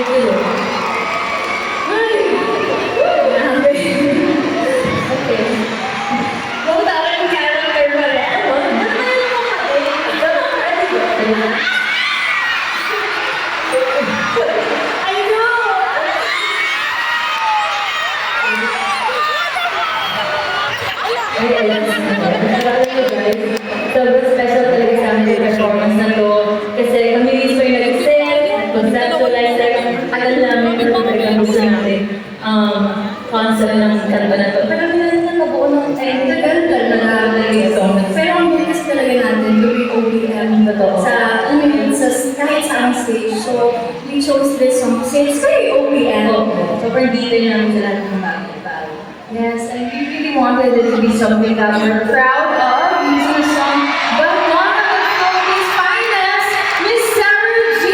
Ito. Ay! Grabe. Okay. Kung parang character pa rin, ano? I know! Ay, alam mo guys, sobrang special talaga sa amin yung performance na to. Kasi kami mismo yung nag-set, conceptualize, tagal namin pero talagang gusto natin concept ng kanta na to. Pero hindi na nabuo ng tagal talaga yung song. Pero ang bilis talaga natin, gawing OPM Totoo. sa, kahit sa ang stage. So, we chose this song kasi it's very OPM. Super detail namin sa lahat ng bagay. Yes, and we really wanted it to be something that we're proud of, using a song, but one of the Philippines' finest, Miss Sarah G.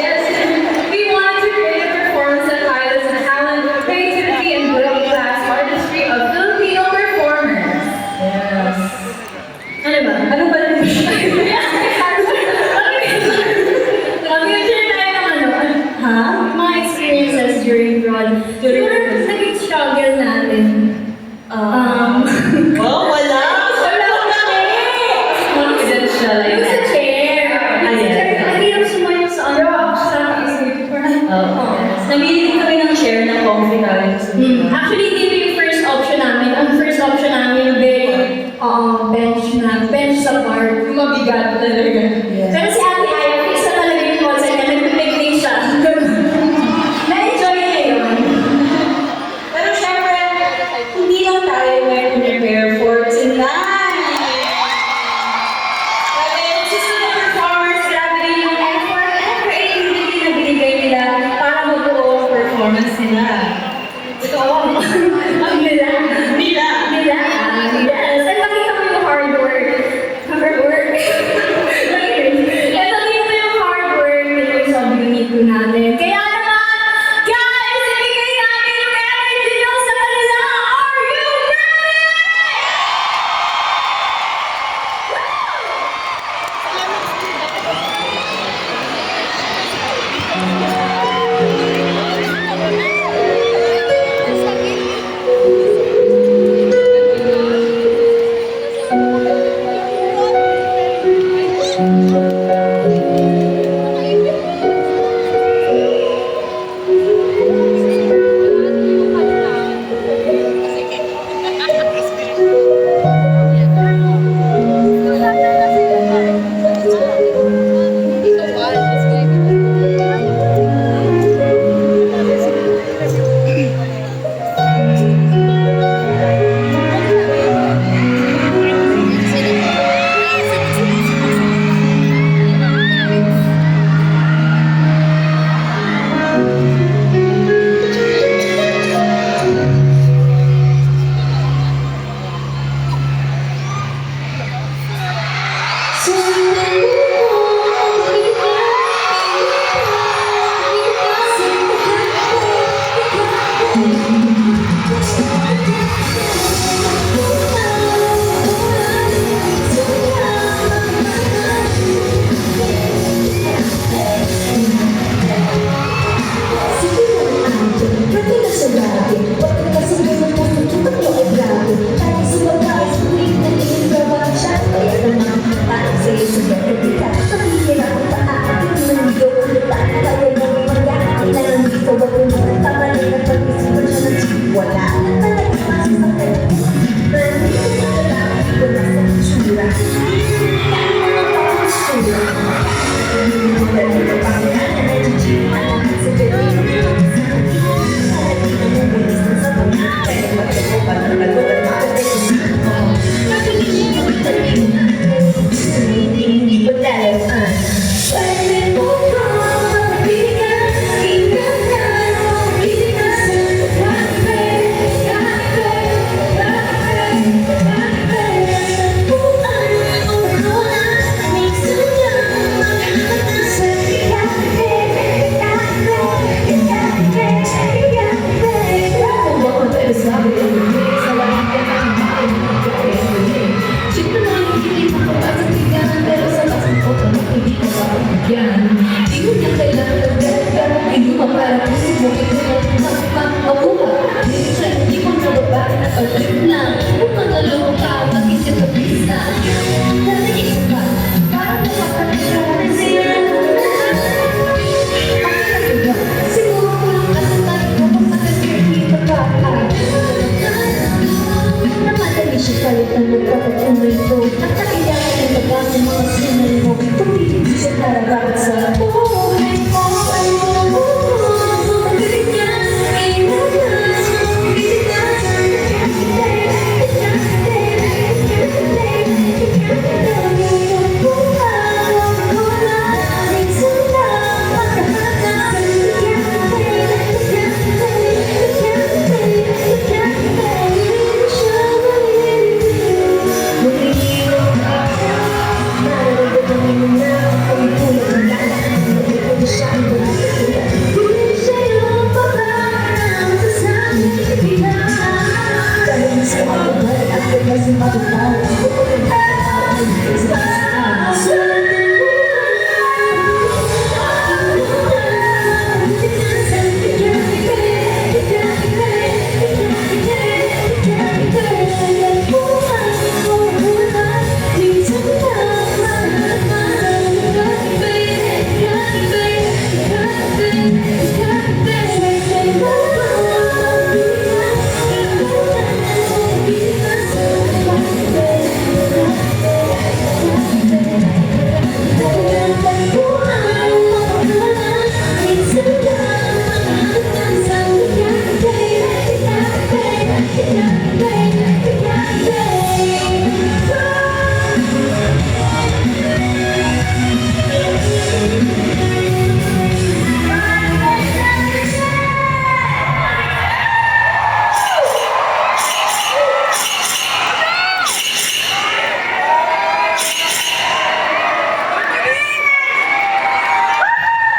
Yes, we wanted to create a performance that highlights the talent, creativity, and world-class artistry of Filipino performers. Yes. Ano ba? Ano ba rin? Mag-share tayo ng ano, ha? Mga experiences during Broad. Siguro, naging struggle natin. Oh, wala! Wala ko na Confident siya like Yung sa that. chair. Ang hirap sumayo sa ano, sa isip. Namili kami ng share ng coffee namin. Actually, hindi yung first option namin. Ang first option namin, bench sa park. Mabigat talaga. Pero si Ate Aya, fix na talaga yung concept niya. Nag-picnic siya. Na-enjoy niya yun. Pero syempre, hindi lang tayo may prepare for tonight. Kasi gusto ng performers, grabe rin yung effort and creativity na binigay nila para mabuo ang performance nila. Ito, ang nila. Nila. Nila. Yes. And nakita ko yung hard work. Hard work. And nakita ko yung hard work na yung sobrang nito natin. Kaya naman, guys, ibigay natin yung energy nyo sa kanila. Are you ready? Ako ba? Minsan, di mo na babae na pag-trip lang. Kung magalong